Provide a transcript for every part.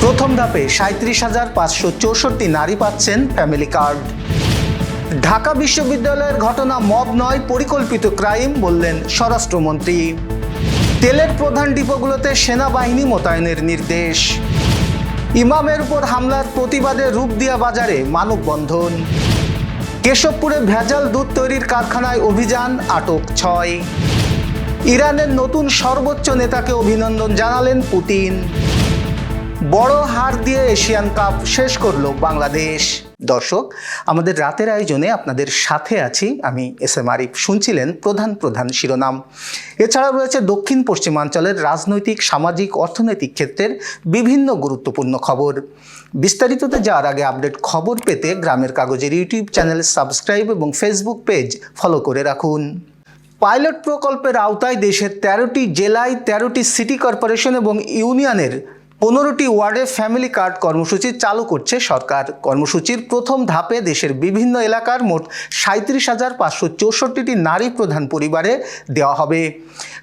প্রথম ধাপে ৩৭,৫৬৪ নারী পাচ্ছেন ফ্যামিলি কার্ড। ঢাকা বিশ্ববিদ্যালয়ের ঘটনা মব নয়, পরিকল্পিত ক্রাইম বললেন স্বরাষ্ট্রমন্ত্রী। তেলের প্রধান ডিপোগুলোতে সেনাবাহিনী মোতায়েনের নির্দেশ। ইমামের উপর হামলার প্রতিবাদে রূপদিয়া বাজারে মানববন্ধন। কেশবপুরে ভেজাল দুধ তৈরির কারখানায় অভিযান, আটক ৬। ইরানের নতুন সর্বোচ্চ নেতাকে অভিনন্দন জানালেন পুতিন। বড় হার দিয়ে এশিয়ান কাপ শেষ করল বাংলাদেশ। দর্শক, আমাদের রাতের আয়োজনে আপনাদের সাথে আছি আমি এস.এম. আরিফ। শুনছিলেন প্রধান শিরোনাম। এছাড়াও রয়েছে দক্ষিণ পশ্চিমাঞ্চলের রাজনৈতিক, সামাজিক, অর্থনৈতিক ক্ষেত্রের বিভিন্ন গুরুত্বপূর্ণ খবর। বিস্তারিততে যাওয়ার আগে আপডেট খবর পেতে গ্রামের কাগজের ইউটিউব চ্যানেল সাবস্ক্রাইব এবং ফেসবুক পেজ ফলো করে রাখুন। পাইলট প্রকল্পের আওতায় দেশের ১৩টি জেলায় ১৩টি সিটি কর্পোরেশন এবং ইউনিয়নের ১৫টি ওয়ার্ডে ফ্যামিলি কার্ড কর্মসূচি চালু করছে সরকার। কর্মসূচির প্রথম ধাপে দেশের বিভিন্ন এলাকার মোট ৩৭,৫৬৪টি নারী প্রধান পরিবারে দেওয়া হবে।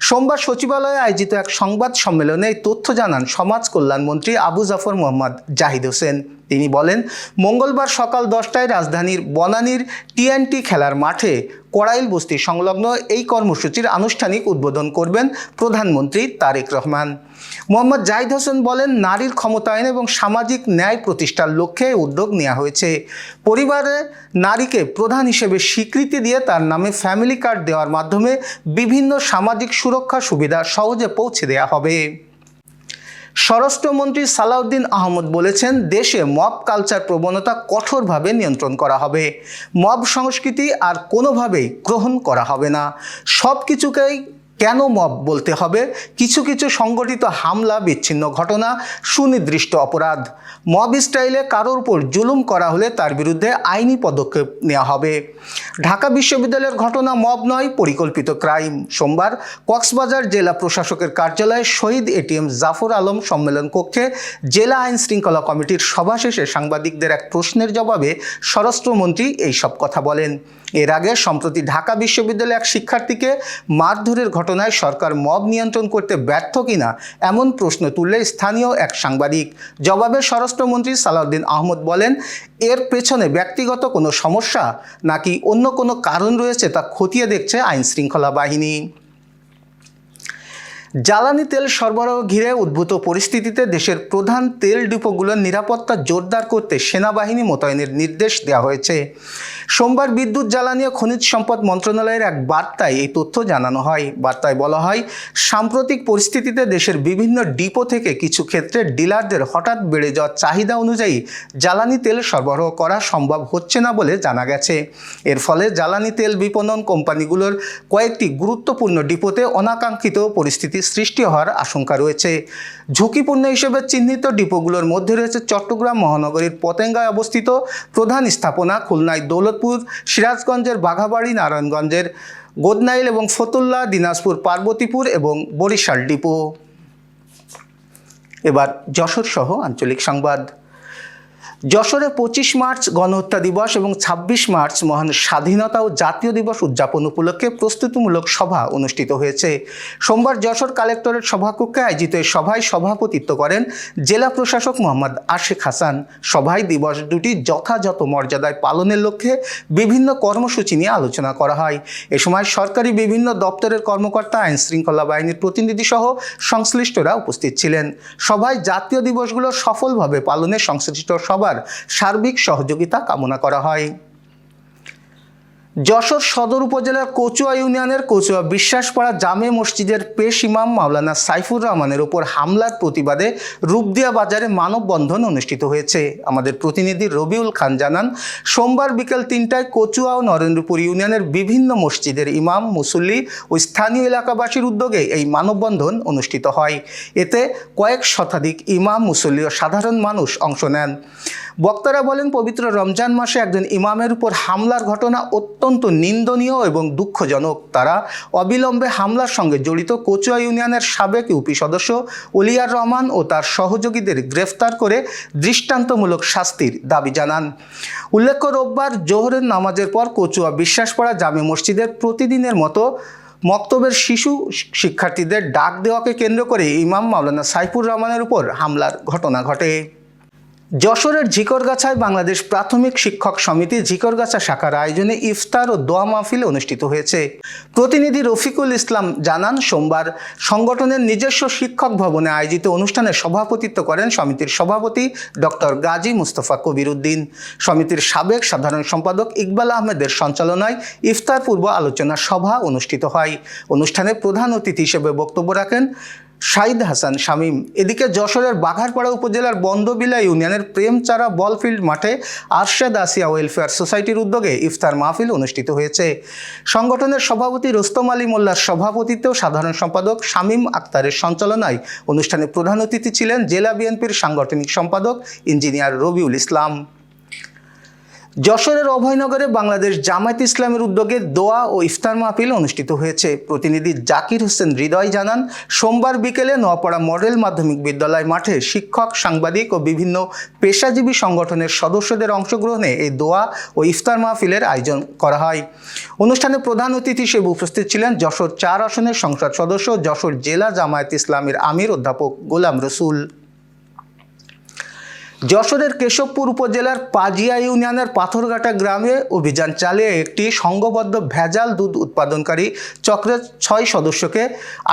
সোমবার সচিবালয়ে আয়োজিত এক সংবাদ সম্মেলনে এই তথ্য জানান সমাজ কল্যাণমন্ত্রী আবু জাফর মোহাম্মদ জাহিদ হোসেন। তিনি বলেন, মঙ্গলবার সকাল ১০টায় রাজধানীর বনানীর টিএনটি খেলার মাঠে কড়াইল বস্তি সংলগ্ন এই কর্মসূচির আনুষ্ঠানিক উদ্বোধন করবেন প্রধানমন্ত্রী তারেক রহমান। মোহাম্মদ জাহিদ হোসেন বলেন, নারীর ক্ষমতায়ন এবং সামাজিক ন্যায় প্রতিষ্ঠার লক্ষ্যে উদ্যোগ নেওয়া হয়েছে। পরিবারে নারীকে প্রধান হিসেবে স্বীকৃতি দিয়ে তার নামে ফ্যামিলি কার্ড দেওয়ার মাধ্যমে বিভিন্ন সামাজিক সুরক্ষা সুবিধা সহজে পৌঁছে দেওয়া হবে। স্বরাষ্ট্রমন্ত্রী সালাউদ্দিন আহমদ বলেছেন, দেশে মব কালচার প্রবণতা কঠোরভাবে নিয়ন্ত্রণ করা হবে। মব সংস্কৃতি আর কোনোভাবেই গ্রহণ করা হবে না। সব কিছুকেই কেন মব বলতে হবে? কিছু কিছু সংগঠিত হামলা, বিচ্ছিন্ন ঘটনা, সুনির্দিষ্ট অপরাধ। মব স্টাইলে কারোর উপর জুলুম করা হলে তার বিরুদ্ধে আইনি পদক্ষেপ নেওয়া হবে। ঢাকা বিশ্ববিদ্যালয়ের ঘটনা মব নয়, পরিকল্পিত ক্রাইম। সোমবার কক্সবাজার জেলা প্রশাসকের কার্যালয়ে শহীদ এটিএম জাফর আলম সম্মেলন কক্ষে জেলা আইন শৃঙ্খলা কমিটির সভা শেষে সাংবাদিকদের এক প্রশ্নের জবাবে স্বরাষ্ট্রমন্ত্রী এইসব কথা বলেন। এর আগে সম্প্রতি ঢাকা বিশ্ববিদ্যালয়ে এক শিক্ষার্থীকে মারধরের ঘটনায় সরকার মব নিয়ন্ত্রণ করতে ব্যর্থ কিনা এমন প্রশ্ন তুললে স্থানীয় এক সাংবাদিক। জবাবে স্বরাষ্ট্রমন্ত্রী সালাউদ্দিন আহমদ বলেন, এর পেছনে ব্যক্তিগত কোনো সমস্যা নাকি অন্য কোনো কারণ রয়েছে তা খতিয়ে দেখছে আইন শৃঙ্খলা বাহিনী। জ্বালানি তেল সরবরাহ ঘিরে উদ্ভূত পরিস্থিতিতে দেশের প্রধান তেল ডিপোগুলোর নিরাপত্তা জোরদার করতে সেনাবাহিনী মোতায়েনের নির্দেশ দেওয়া হয়েছে। সোমবার বিদ্যুৎ, জ্বালানি ও খনিজ সম্পদ মন্ত্রণালয়ের এক বার্তায় এই তথ্য জানানো হয়। বার্তায় বলা হয়, সাম্প্রতিক পরিস্থিতিতে দেশের বিভিন্ন ডিপো থেকে কিছু ক্ষেত্রে ডিলারদের হঠাৎ বেড়ে যাওয়া চাহিদা অনুযায়ী জ্বালানি তেল সরবরাহ করা সম্ভব হচ্ছে না বলে জানা গেছে। এর ফলে জ্বালানি তেল বিপণন কোম্পানিগুলোর কয়েকটি গুরুত্বপূর্ণ ডিপোতে অনাকাঙ্ক্ষিত পরিস্থিতি সৃষ্টি হওয়ার আশঙ্কা রয়েছে। ঝুঁকিপূর্ণ হিসেবে চিহ্নিত ডিপোগুলোর মধ্যে রয়েছে চট্টগ্রাম মহানগরীর পতেঙ্গায় অবস্থিত প্রধান স্থাপনা, খুলনায় দৌলতপুর, সিরাজগঞ্জের বাঘাবাড়ি, নারায়ণগঞ্জের গোদনাইল এবং ফতুল্লা, দিনাজপুর পার্বতীপুর এবং বরিশাল ডিপো। এবার যশোর সহ আঞ্চলিক সংবাদ। যশোরে ২৫ মার্চ গণহত্যা দিবস এবং ২৬ মার্চ মহান স্বাধীনতা ও জাতীয় দিবস উদযাপন উপলক্ষে প্রস্তুতিমূলক সভা অনুষ্ঠিত হয়েছে। সোমবার যশোর কালেক্টরেট সভাকক্ষে আয়োজিত এই সভায় সভাপতিত্ব করেন জেলা প্রশাসক মোহাম্মদ আশিক হাসান। সভায় দিবস দুটি যথাযথ মর্যাদায় পালনের লক্ষ্যে বিভিন্ন কর্মসূচি নিয়ে আলোচনা করা হয়। এ সময় সরকারি বিভিন্ন দপ্তরের কর্মকর্তা, আইন শৃঙ্খলা বাহিনীর প্রতিনিধি সহ সংশ্লিষ্টরা উপস্থিত ছিলেন। সভায় জাতীয় দিবসগুলো সফলভাবে পালনে সংশ্লিষ্ট সবার সার্বিক সহযোগিতা কামনা করা হয়। যশোর সদর উপজেলার কচুয়া ইউনিয়নের কচুয়া বিশ্বাসপাড়া জামে মসজিদের পেশ ইমাম মাওলানা সাইফুর রহমানের উপর হামলার প্রতিবাদে রূপদিয়া বাজারে মানববন্ধন অনুষ্ঠিত হয়েছে। আমাদের প্রতিনিধি রবিউল খান জানান, সোমবার বিকেল ৩টায় কচুয়া ও নরেন্দ্রপুর ইউনিয়নের বিভিন্ন মসজিদের ইমাম, মুসল্লি ও স্থানীয় এলাকাবাসীর উদ্যোগে এই মানববন্ধন অনুষ্ঠিত হয়। এতে কয়েক শতাধিক ইমাম, মুসল্লি ও সাধারণ মানুষ অংশ নেন। বক্তারা বলেন, পবিত্র রমজান মাসে একজন ইমামের উপর হামলার ঘটনা অত্যন্ত নিন্দনীয় এবং দুঃখজনক। তারা অবিলম্বে হামলার সঙ্গে জড়িত কচুয়া ইউনিয়নের সাবেক ইউপি সদস্য ওলিয়ার রহমান ও তার সহযোগীদের গ্রেফতার করে দৃষ্টান্তমূলক শাস্তির দাবি জানান। উল্লেখ্য, রোববার জোহরের নামাজের পর কচুয়া বিশ্বাসপাড়া জামে মসজিদের প্রতিদিনের মতো মক্তবের শিশু শিক্ষার্থীদের ডাক দেওয়াকে কেন্দ্র করে ইমাম মাওলানা সাইফুর রহমানের উপর হামলার ঘটনা ঘটে। যশোরের ঝিকরগাছায় বাংলাদেশ প্রাথমিক শিক্ষক সমিতি ঝিকরগাছা শাখার আয়োজনে ইফতার ও দোয়া মাহফিল অনুষ্ঠিত হয়েছে। প্রতিনিধি রফিকুল ইসলাম জানান, সোমবার সংগঠনের নিজস্ব শিক্ষক ভবনে আয়োজিত অনুষ্ঠানে সভাপতিত্ব করেন সমিতির সভাপতি ডক্টর গাজী মুস্তফা কবির উদ্দিন। সমিতির সাবেক সাধারণ সম্পাদক ইকবাল আহমেদের সঞ্চালনায় ইফতার পূর্ব আলোচনা সভা অনুষ্ঠিত হয়। অনুষ্ঠানে প্রধান অতিথি হিসেবে বক্তব্য রাখেন শাহিদ হাসান শামীম। এদিকে যশোরের বাঘারপাড়া উপজেলার বন্দবিলা ইউনিয়নের প্রেমচারা বলফিল্ড মাঠে আরশাদ আসিয়া ওয়েলফেয়ার সোসাইটির উদ্যোগে ইফতার মাহফিল অনুষ্ঠিত হয়েছে। সংগঠনের সভাপতি রোস্তম আলী মোল্লার সভাপতিত্বে ও সাধারণ সম্পাদক শামীম আক্তারের সঞ্চালনায় অনুষ্ঠানে প্রধান অতিথি ছিলেন জেলা বিএনপির সাংগঠনিক সম্পাদক ইঞ্জিনিয়ার রবিউল ইসলাম। যশোরের অভয়নগরে বাংলাদেশ জামায়াত ইসলামের উদ্যোগে দোয়া ও ইফতার মাহফিল অনুষ্ঠিত হয়েছে। প্রতিনিধি জাকির হোসেন হৃদয় জানান, সোমবার বিকেলে নোয়াপাড়া মডেল মাধ্যমিক বিদ্যালয় মাঠে শিক্ষক, সাংবাদিক ও বিভিন্ন পেশাজীবী সংগঠনের সদস্যদের অংশগ্রহণে এই দোয়া ও ইফতার মাহফিলের আয়োজন করা হয়। অনুষ্ঠানে প্রধান অতিথি হিসেবে উপস্থিত ছিলেন যশোর 4 আসনের সংসদ সদস্য, যশোর জেলা জামায়াত ইসলামের আমির অধ্যাপক গোলাম রসুল। যশোরের কেশবপুর উপজেলার পাজিয়া ইউনিয়নের পাথরঘাটা গ্রামে অভিযান চালিয়ে একটি সংঘবদ্ধ ভেজাল দুধ উৎপাদনকারী চক্রের 6 সদস্যকে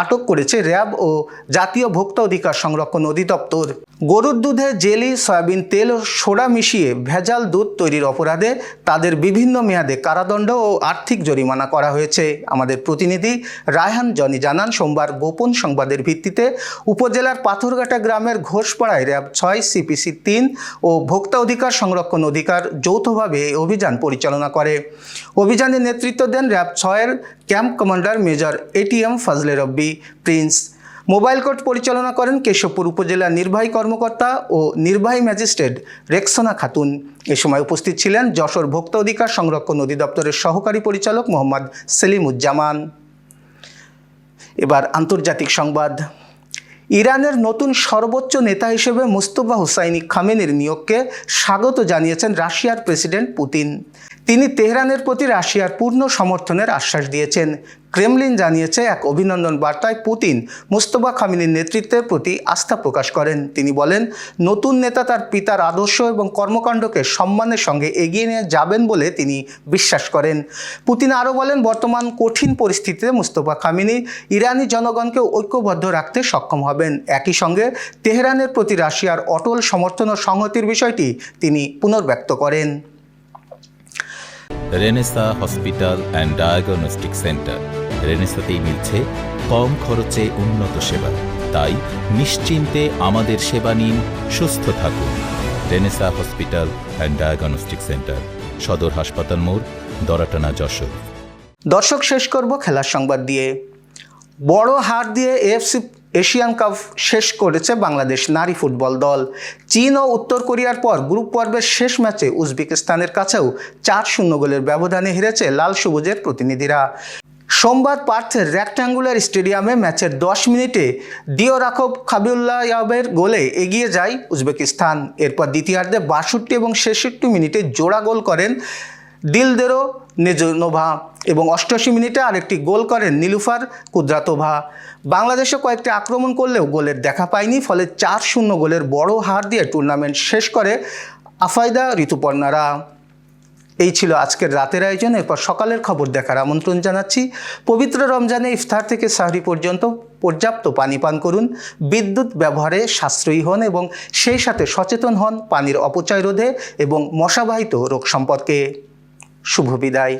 আটক করেছে র্যাব ও জাতীয় ভোক্তা অধিকার সংরক্ষণ অধিদপ্তর। গরুর দুধে জেলি, সয়াবিন তেল ও সোডা মিশিয়ে ভেজাল দুধ তৈরির অপরাধে তাদের বিভিন্ন মেয়াদে কারাদণ্ড ও আর্থিক জরিমানা করা হয়েছে। আমাদের প্রতিনিধি রায়হান জনি জানান, সোমবার গোপন সংবাদের ভিত্তিতে উপজেলার পাথরঘাটা গ্রামের ঘোষপাড়ায় র্যাব 6, সিপিসি 3 ও ভোক্তা অধিকার সংরক্ষণ অধিকার যৌথভাবে এই অভিযান পরিচালনা করে। অভিযানে নেতৃত্ব দেন র্যাব 6-এর camp commander major ATM Fazle Rabbi Prince. Mobile court পরিচালনা করেন কেশবপুর উপজেলা নির্বাহী কর্মকর্তা ও নির্বাহী ম্যাজিস্ট্রেট রেক্সনা খাতুন। এ সময় উপস্থিত ছিলেন যশোর ভোক্তা অধিকার সংরক্ষণ অধিদপ্তরের সহকারী পরিচালক মোহাম্মদ সেলিমুজ্জামান। এবার আন্তর্জাতিক সংবাদ। ইরানের নতুন সর্বোচ্চ নেতা হিসেবে মুস্তফা হুসাইনি খামেনির নিয়োগকে স্বাগত জানিয়েছেন রাশিয়ার প্রেসিডেন্ট পুতিন। তিনি তেহরানের প্রতি রাশিয়ার পূর্ণ সমর্থনের আশ্বাস দিয়েছেন। ক্রেমলিন জানিয়েছে, এক অভিনন্দন বার্তায় পুতিন মুস্তফা খামেনির নেতৃত্বের প্রতি আস্থা প্রকাশ করেন। তিনি বলেন, নতুন নেতা তার পিতার আদর্শ এবং কর্মকাণ্ডকে সম্মানের সঙ্গে এগিয়ে নিয়ে যাবেন বলে তিনি বিশ্বাস করেন। পুতিন আরও বলেন, বর্তমান কঠিন পরিস্থিতিতে মুস্তফা খামেনি ইরানি জনগণকে ঐক্যবদ্ধ রাখতে সক্ষম হবেন। একই সঙ্গে তেহরানের প্রতি রাশিয়ার অটল সমর্থন ও সংহতির বিষয়টি তিনি পুনর্ব্যক্ত করেন। Renaissance hospital and diagnostic centre. রেনেসাতেই মিলছে কম খরচে উন্নত সেবা, তাই নিশ্চিন্তে আমাদের সেবা নিন, সুস্থ থাকুন। Renaissance hospital and diagnostic centre, সদর হাসপাতাল মোড়, দরাটানা, যশোর। দর্শক, শেষ করব খেলার সংবাদ দিয়ে। বড় হার দিয়ে এএফসি এশিয়ান কাপ শেষ করেছে বাংলাদেশ নারী ফুটবল দল। চীন ও উত্তর কোরিয়ার পর গ্রুপ পর্বের শেষ ম্যাচে উজবেকিস্তানের কাছেও 4-0 গোলের ব্যবধানে হেরেছে লাল সবুজের প্রতিনিধিরা। সোমবার পার্থের রেক্ট্যাঙ্গুলার স্টেডিয়ামে ম্যাচের 10 মিনিটে দিওরাখভ খাবিউল্লায়েভের গোলে এগিয়ে যায় উজবেকিস্তান। এরপর দ্বিতীয়ার্ধে 62 এবং 66 মিনিটে জোড়া গোল করেন দিলদেরো নেজনোভা এবং 88 মিনিটে আরেকটি গোল করেন নীলুফার কুদ্রাতোভা। বাংলাদেশে কয়েকটি আক্রমণ করলেও গোলের দেখা পায়নি, ফলে 4-0 গোলের বড় হার দিয়ে টুর্নামেন্ট শেষ করে আফাইদা ঋতুপর্ণারা। এই ছিল আজকের রাতের আয়োজন। এরপর সকালের খবর দেখার আমন্ত্রণ জানাচ্ছি। পবিত্র রমজানে ইফতার থেকে সাহরি পর্যন্ত পর্যাপ্ত পানি পান করুন, বিদ্যুৎ ব্যবহারে সাশ্রয়ী হন এবং সেই সাথে সচেতন হন পানির অপচয় রোধে এবং মশাবাহিত রোগ সম্পর্কে। শুভ বিদায়।